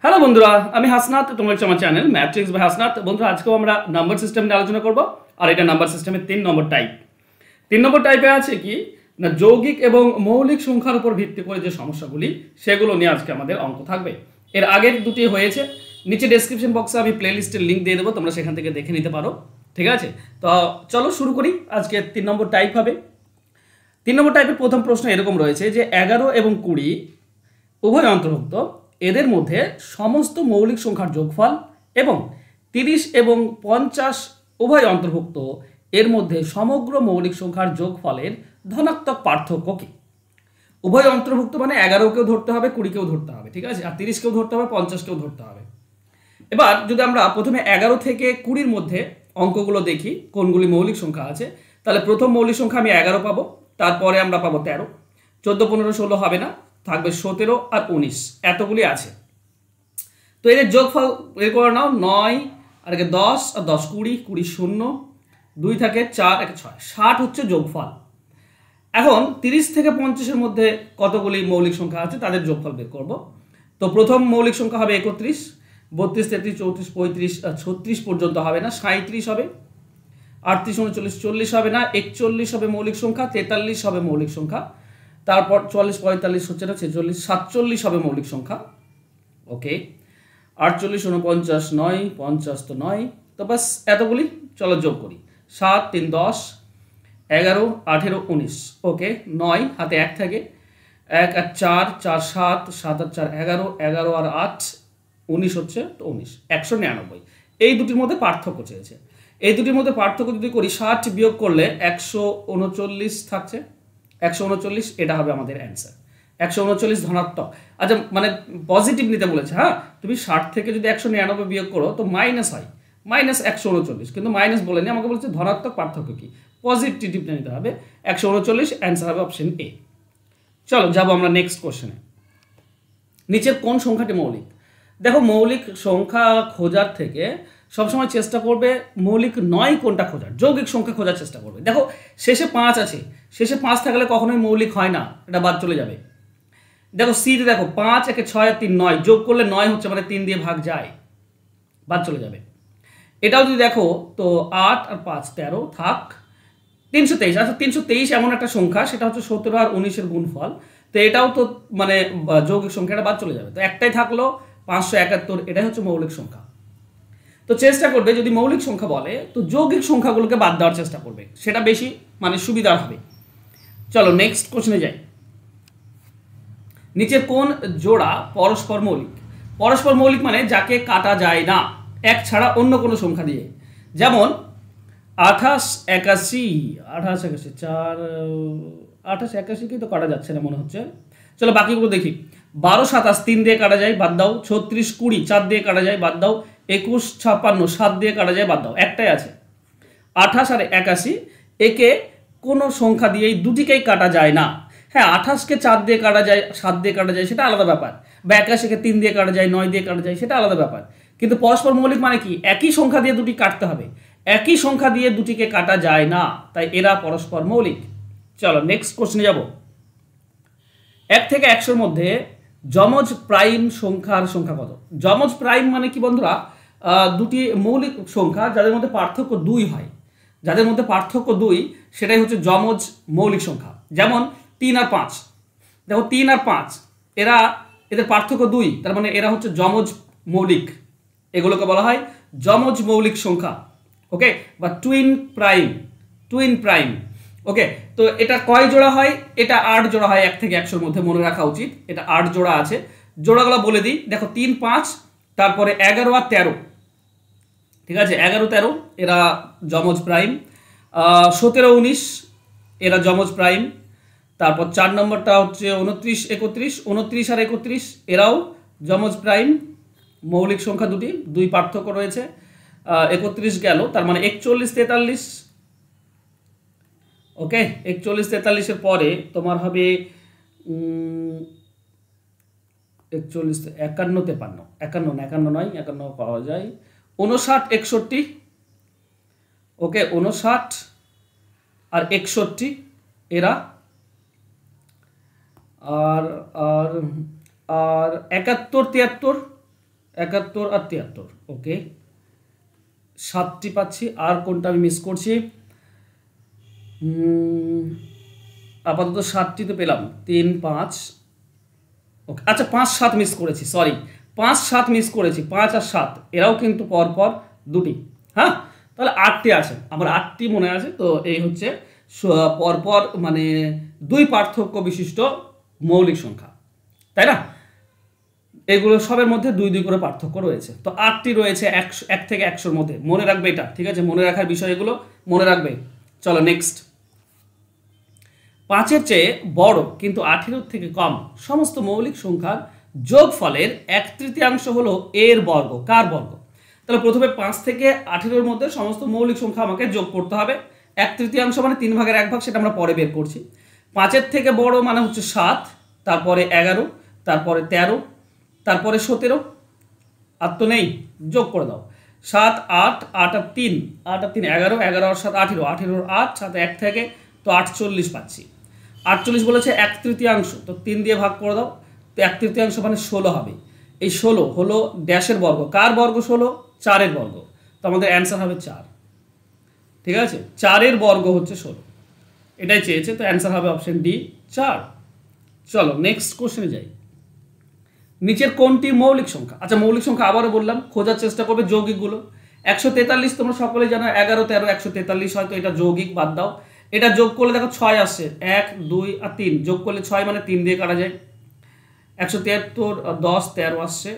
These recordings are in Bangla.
হ্যালো বন্ধুরা, আমি হাসনাত। তোমরা হচ্ছে আমার চ্যানেল ম্যাট্রিক্স বাই হাসনাত। বন্ধুরা, আজকেও আমরা নাম্বার সিস্টেম নিয়ে আলোচনা করব। আর এটা নাম্বার সিস্টেমের 3 নম্বর টাইপ। 3 নম্বর টাইপে আছে কি না, যৌগিক এবং মৌলিক সংখ্যার উপর ভিত্তি করে যে সমস্যাগুলি সেগুলো নিয়ে আজকে আমাদের অঙ্ক থাকবে। এর আগের দুটি হয়েছে, নিচে ডেসক্রিপশন বক্সে আমি প্লে লিস্টের লিঙ্ক দিয়ে দেবো, তোমরা সেখান থেকে দেখে নিতে পারো। ঠিক আছে, তো চলো শুরু করি। আজকে 3 নম্বর টাইপ হবে। 3 নম্বর টাইপের প্রথম প্রশ্ন এরকম রয়েছে যে 11 এবং 20 উভয় অন্তর্ভুক্ত, এদের মধ্যে সমস্ত মৌলিক সংখ্যার যোগফল, এবং 30 এবং 50 উভয় অন্তর্ভুক্ত, এর মধ্যে সমগ্র মৌলিক সংখ্যার যোগফলের ধনাত্মক পার্থক্য কি? উভয় অন্তর্ভুক্ত মানে 11কেও ধরতে হবে, 20কেও ধরতে হবে, ঠিক আছে, আর 30কেও ধরতে হবে, 50কেও ধরতে হবে। এবার যদি আমরা প্রথমে 11 থেকে 20-র মধ্যে অঙ্কগুলো দেখি কোনগুলি মৌলিক সংখ্যা আছে, তাহলে প্রথম মৌলিক সংখ্যা আমি 11 পাবো, তারপরে আমরা পাবো 13, 14, 15, 16 হবে না, থাকবে 17 আর 19, এতগুলি আছে। তো এদের যোগফল বের করে নাও। 9 আর 10 আর 10 20, 20 শূন্য, 2 থাকে 4 1 6, 60 হচ্ছে যোগফল। এখন 30 থেকে 50-এর মধ্যে কতগুলি মৌলিক সংখ্যা আছে তাদের যোগফল বের করব। তো প্রথম মৌলিক সংখ্যা হবে 31, 32, 33, 34, 35, 36 পর্যন্ত হবে না, 37 হবে, 38, 39, 40 হবে না, 41 হবে মৌলিক সংখ্যা, 43 হবে মৌলিক সংখ্যা, তারপর 44, 45 হচ্ছে না, 46, 47 হবে মৌলিক সংখ্যা। ওকে, 48, 49, 9, 50 তো 9, তো বাস এতগুলি। চলো যোগ করি। 7, 3, 10, 11, 18, 19। ওকে, 9 হাতে 1 থাকে, 1 আর 4, 4, 7, 7 আর 4, 11, 11 আর 8, 19 হচ্ছে, তো 19, 199। এই দুটির মধ্যে পার্থক্য চেয়েছে। এই দুটির মধ্যে পার্থক্য যদি করি, 60 বিয়োগ করলে 139 থাকছে, 139, এটা হবে আমাদের অ্যান্সার। 139 ধনাত্মক। আচ্ছা, মানে পজিটিভ নিতে বলেছে। হ্যাঁ, তুমি 60 থেকে যদি 199 বিয়োগ করো তো মাইনাস হয়, -139, কিন্তু মাইনাস বলেনি, আমাকে বলছে ধনাত্মক পার্থক্য কি, পজিটিভ নিতে হবে। 139 অ্যান্সার হবে অপশন এ। চলো যাবো আমরা নেক্সট কোশ্চেনে। নিচের কোন সংখ্যাটি মৌলিক? দেখো, মৌলিক সংখ্যা খোঁজার থেকে সবসময় চেষ্টা করবে মৌলিক নয় কোনটা খোঁজার, যৌগিক সংখ্যা খোঁজার চেষ্টা করবে। দেখো, শেষে 5 আছে, শেষে 5 থাকলে কখনোই মৌলিক হয় না, এটা বাদ চলে যাবে। দেখো সিতে, দেখো 5 1 6 আর 3 9, যোগ করলে 9 হচ্ছে, মানে 3 দিয়ে ভাগ যায়, বাদ চলে যাবে। এটাও যদি দেখো তো 8 আর 5 13 থাক, 323। আচ্ছা, 323 এমন একটা সংখ্যা, সেটা হচ্ছে 17 আর 19-এর গুণফল, তো এটাও তো মানে যৌগিক সংখ্যাটা বাদ চলে যাবে, তো একটাই থাকলো 571, এটাই হচ্ছে মৌলিক সংখ্যা। তো চেষ্টা করবে যদি মৌলিক সংখ্যা বলে তো যৌগিক সংখ্যাগুলোকে বাদ দেওয়ার চেষ্টা করবে, সেটা বেশি মানে সুবিধার হবে। চলো নেক্সট কোশ্চেনে যাই। নিচের কোন জোড়া পরস্পর মৌলিক? পরস্পর মৌলিক মানে যাকে কাটা যায় না এক ছাড়া অন্য কোনো সংখ্যা দিয়ে, যেমন 28 81, 28 81, 4, 28 81 তো কাটা যাচ্ছে না মনে হচ্ছে। চলো বাকিগুলো দেখি। 12 27, 3 দিয়ে কাটা যায়, বাদ দাও। 36 20, 4 দিয়ে কাটা যায়, বাদ দাও। 21 56, 7 দিয়ে কাটা যায়, বাদ দাও। একটাই আছে 28 আর 81, একে কোনো সংখ্যা দিয়েই দুটিকেই কাটা যায় না। হ্যাঁ, 28কে 4 দিয়ে কাটা যায়, 7 দিয়ে কাটা যায়, সেটা আলাদা ব্যাপার, বা 81কে 3 দিয়ে কাটা যায়, 9 দিয়ে কাটা যায়, সেটা আলাদা ব্যাপার। কিন্তু পরস্পর মৌলিক মানে কি, একই সংখ্যা দিয়ে দুটি কাটতে হবে, একই সংখ্যা দিয়ে দুটিকে কাটা যায় না, তাই এরা পরস্পর মৌলিক। চলো নেক্সট কোশ্চেনে যাব। 1 থেকে 100-র মধ্যে যমজ প্রাইম সংখ্যার সংখ্যা কত? যমজ প্রাইম মানে কি বন্ধুরা, দুটি মৌলিক সংখ্যা যাদের মধ্যে পার্থক্য 2 হয়, যাদের মধ্যে পার্থক্য 2, সেটাই হচ্ছে যমজ মৌলিক সংখ্যা। যেমন 3 আর 5, দেখো 3 আর 5 এদের পার্থক্য 2, তার মানে এরা হচ্ছে যমজ মৌলিক, এগুলোকে বলা হয় যমজ মৌলিক সংখ্যা। ওকে, বা টুইন প্রাইম, টুইন প্রাইম। ওকে, তো এটা কয় জোড়া হয়? এটা 8 জোড়া হয় 1 থেকে 100-র মধ্যে, মনে রাখা উচিত। এটা 8 জোড়া আছে। জোড়াগুলো বলে দিই, দেখো 3 5, তারপরে 11 আর 13, ঠিক আছে, 11 13 এরা যমজ প্রাইম। 17 19 এরা যমজ প্রাইম। তারপর 4 নম্বরটা হচ্ছে 29 31, 29 আর 31 এরাও যমজ প্রাইম। মৌলিক সংখ্যা দুই পার্থক্য রয়েছে। 31 গেল, তার মানে 41 43। ওকে, 41 43-এর পরে তোমার হবে 41 51 53, 51 না, 51 নয়, 51 পাওয়া যায়, 59 61। ওকে, 59 আর 61 এরা, আর আর আর 71 73, 71 আর 73, ওকে 7টি পাচ্ছি। আর কোনটা আমি মিস করছি? আপাতত 7টি তো পেলাম, 3 5, ওকে আচ্ছা 5 7 মিস করেছি, সরি 5 7 মিস করেছি, 5 আর 7 এরাও কিন্তু পরপর দুটি। হ্যাঁ, তাহলে 8টি আছে, আমার 8টি মনে আছে। তো এই হচ্ছে পরপর মানে 2 পার্থক্য বিশিষ্ট মৌলিক সংখ্যা, তাই না? এগুলো সবের মধ্যে 2 2 করে পার্থক্য রয়েছে। তো 8টি রয়েছে 1 থেকে 100-র মধ্যে, মনে রাখবে এটা, ঠিক আছে? মনে রাখার বিষয় এগুলো মনে রাখবে। চলো নেক্সট। 5-এর চেয়ে বড় কিন্তু 18 থেকে কম সমস্ত মৌলিক সংখ্যার যোগফলের 1/3 হলো এর বর্গ। কার বর্গ? তাহলে প্রথমে 5 থেকে 18-র মধ্যে সমস্ত মৌলিক সংখ্যা আমাকে যোগ করতে হবে। 1/3 মানে 3 ভাগের 1 ভাগ, সেটা আমরা পরে বের করছি। 5-এর থেকে বড় মানে হচ্ছে 7, তারপরে 11, তারপরে 13, তারপরে 17, আর তো নেই, যোগ করে দাও। 7 8 8 আর 3 8 আর 3 11, 11 আর 7 18, 18 8, 7 1 থেকে তো 48 পাচ্ছি। 48 বলেছে 1/3, তো 3 দিয়ে ভাগ করে দাও, তো 1/3 মানে 16 হবে। এই 16 হলো ড্যাশের বর্গ। কার বর্গ? 16, 4-এর বর্গ। তো আমাদের অ্যান্সার হবে 4, ঠিক আছে? 4-এর বর্গ হচ্ছে 16, এটাই চেয়েছে, তো অ্যান্সার হবে অপশন ডি 4। চলো নেক্সট কোশ্চেনে যাই। নিচের কোনটি মৌলিক সংখ্যা? আচ্ছা মৌলিক সংখ্যা আবারও বললাম, খোঁজার চেষ্টা করবে যৌগিকগুলো। 143 তোমরা সকলেই জানো, 11 13 143, হয়তো এটা যৌগিক, বাদ দাও। এটা যোগ করলে দেখো 6 আসছে, 1 2 আর 3 যোগ করলে 6 মানে 3 দিয়ে কাটা যায়। 173 10 13 আসছে,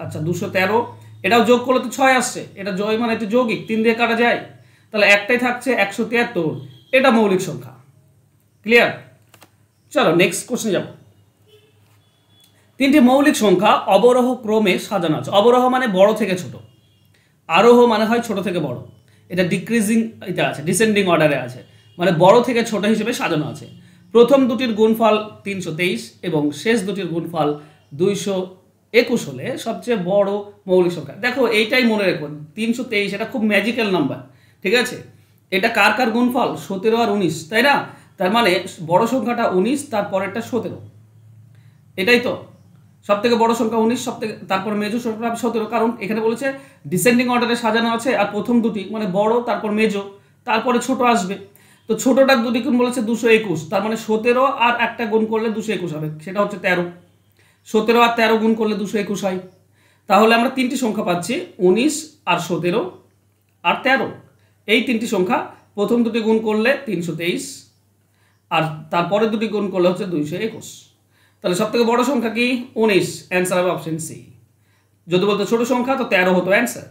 আচ্ছা 213, এটাও যোগ করলে তো 6 আসছে, এটা জয় মানে এটা যৌগিক, 3 দিয়ে কাটা যায়। তাহলে একটাই থাকছে 173, এটা মৌলিক সংখ্যা। ক্লিয়ার? চলো নেক্সট কোশ্চেনে যাব। 3টি মৌলিক সংখ্যা অবরোহ ক্রমে সাজানো আছে। অবরোহ মানে বড় থেকে ছোট, আরোহ মানে হয় ছোট থেকে বড়। এটা ডিক্রিজিং, এটা আছে ডিসেন্ডিং অর্ডারে আছে, মানে বড় থেকে ছোট হিসেবে সাজানো আছে। প্রথম দুটির গুণফল 323 এবং শেষ দুটির গুণফল 221 হলে সবচেয়ে বড় মৌলিক সংখ্যা। দেখো এইটাই মনে রেখো, 323 এটা খুব ম্যাজিক্যাল নাম্বার, ঠিক আছে? এটা কার কার গুণফল? 17 আর 19, তাই না? তার মানে বড় সংখ্যাটা 19, তারপরেরটা 17, এটাই তো সব থেকে বড় সংখ্যা 19, সব থেকে তারপর মেজো সংখ্যা 17, কারণ এখানে বলেছে ডিসেন্ডিং অর্ডারে সাজানো আছে, আর প্রথম দুটি মানে বড়, তারপর মেজো, তারপরে ছোট আসবে। তো ছোটটার দুটি গুণ বলেছে 221, তার মানে 17 আর একটা গুণ করলে 221 হবে, সেটা হচ্ছে 13। 17 আর 13 গুণ করলে 221 হয়। তাহলে আমরা 3টি সংখ্যা পাচ্ছি, 19 আর 17 আর 13। এই 3টি সংখ্যা প্রথম দুটি গুণ করলে 323, আর তারপরে দুটি গুণ করলে হচ্ছে 221। তাহলে সব থেকে বড় সংখ্যা কি? 19, অ্যান্সার হবে অপশন সি। যদি বলতো ছোট সংখ্যা তো 13 হতো অ্যান্সার।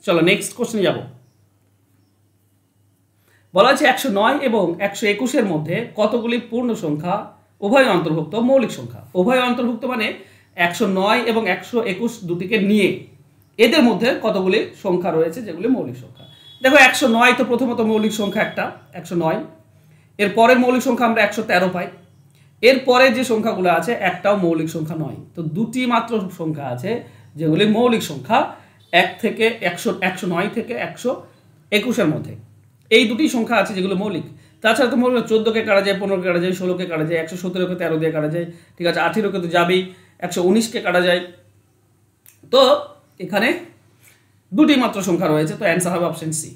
চলো নেক্সট কোশ্চেনে যাব। বলা আছে 109 এবং 121-এর মধ্যে কতগুলি পূর্ণ সংখ্যা উভয় অন্তর্ভুক্ত মৌলিক সংখ্যা? উভয় অন্তর্ভুক্ত মানে 109 এবং 121 দুটিকে নিয়ে এদের মধ্যে কতগুলি সংখ্যা রয়েছে যেগুলি মৌলিক সংখ্যা। দেখো 109 তো প্রথমত মৌলিক সংখ্যা একটা, 109। এর পরের মৌলিক সংখ্যা আমরা 113 পাই। এরপরে যে সংখ্যাগুলো আছে একটাও মৌলিক সংখ্যা নয়। তো দুটি মাত্র সংখ্যা আছে যেগুলি মৌলিক সংখ্যা, 1 থেকে 109 থেকে 121-এর মধ্যে। এই দুটি সংখ্যা আছে যেগুলো মৌলিক। তাছাড়া তো মৌলিক 14-কে কাটা যায়, 15-কে কাটা যায়, 16-কে কাটা যায়, 117-কে 13 দিয়ে কাটা যায়, ঠিক আছে, 18-কে তো যাবেই, 119-কে কাটা যায়। তো এখানে দুটি মাত্র সংখ্যা রয়েছে, তো অ্যান্সার হবে অপশন সি,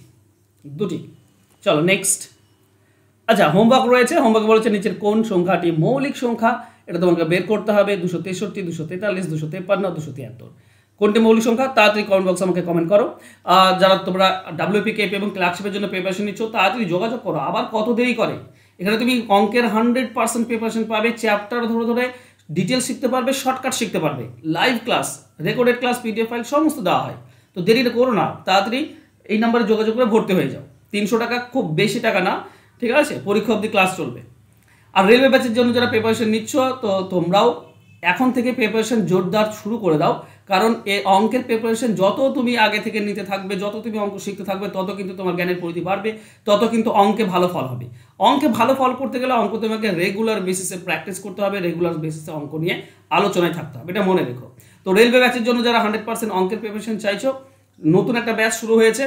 দুটি। চলো নেক্সট। আচ্ছা হোমওয়ার্ক রয়েছে, হোমওয়ার্ক বলেছে নিচের কোন সংখ্যাটি মৌলিক সংখ্যা, এটা তোমাকে বের করতে হবে। 263 243 253 273 কোনটি মৌলিক সংখ্যা? তাড়াতাড়ি কমেন্ট বক্সে আমাকে কমেন্ট করো। যারা তোমরা WPKP এবং ক্লার্কশিপের জন্য প্রিপারেশন নিচ্ছ তাড়াতাড়ি যোগাযোগ করো, আবার কত দেরি করে। এখানে তুমি অঙ্কের 100% প্রিপারেশন পাবে, চ্যাপ্টার ধরে ধরে ডিটেলস শিখতে পারবে, শর্টকাট শিখতে পারবে, live class, recorded class, PDF file সমস্ত দেওয়া হয়। তো দেরিটা করো না, তাড়াতাড়ি এই নাম্বারে যোগাযোগ করে ভর্তি হয়ে যাও। 300 টাকা খুব বেশি টাকা না, ঠিক আছে? পরীক্ষা অবধি ক্লাস চলবে। আর রেলওয়ে ব্যাচের জন্য যারা প্রিপারেশন নিচ্ছ তো তোমরাও এখন থেকে প্রিপারেশন জোরদার শুরু করে দাও, কারণ এই অঙ্কের প্রিপারেশন যত তুমি আগে থেকে নিতে থাকবে, যত তুমি অঙ্ক শিখতে থাকবে, তত কিন্তু তোমার জ্ঞানের পরিধি বাড়বে, তত কিন্তু অঙ্কে ভালো ফল হবে। অঙ্কে ভালো ফল করতে গেলে অঙ্ক তোমাকে রেগুলার বেসিসে প্র্যাকটিস করতে হবে, রেগুলার বেসিসে অঙ্ক নিয়ে আলোচনায় থাকতে হবে, এটা মনে রেখো। তো রেলওয়ে ব্যাচের জন্য যারা 100% অঙ্কের প্রিপারেশন চাইছো, নতুন একটা ব্যাচ শুরু হয়েছে,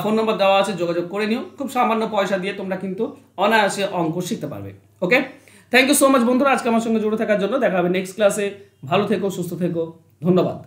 ফোন নাম্বার দেওয়া আছে, যোগাযোগ করে নিও। খুব সামান্য পয়সা দিয়ে তোমরা কিন্তু অনায়াসে অঙ্ক শিখতে পারবে। ওকে, থ্যাংক ইউ সো মাচ বন্ধুরা আজকে আমার সঙ্গে জুড়ে থাকার জন্য। দেখা হবে নেক্সট ক্লাসে। ভালো থেকো, সুস্থ থেকো, ধন্যবাদ।